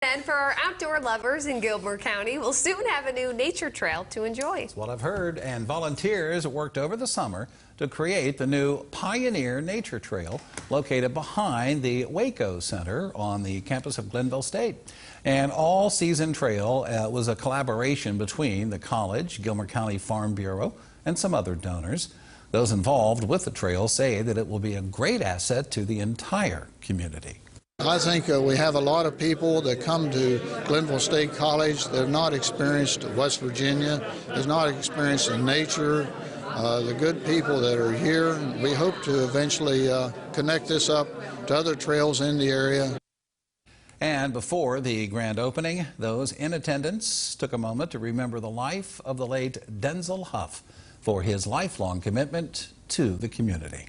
And for our outdoor lovers in Gilmer County, we'll soon have a new nature trail to enjoy. That's what I've heard, and volunteers worked over the summer to create the new Pioneer Nature Trail located behind the Waco Center on the campus of Glenville State. An all-season trail was a collaboration between the college, Gilmer County Farm Bureau, and some other donors. Those involved with the trail say that it will be a great asset to the entire community. I think we have a lot of people that come to Glenville State College that have not experienced West Virginia, has not experienced nature, the good people that are here. We hope to eventually connect this up to other trails in the area. And before the grand opening, those in attendance took a moment to remember the life of the late Denzel Huff for his lifelong commitment to the community.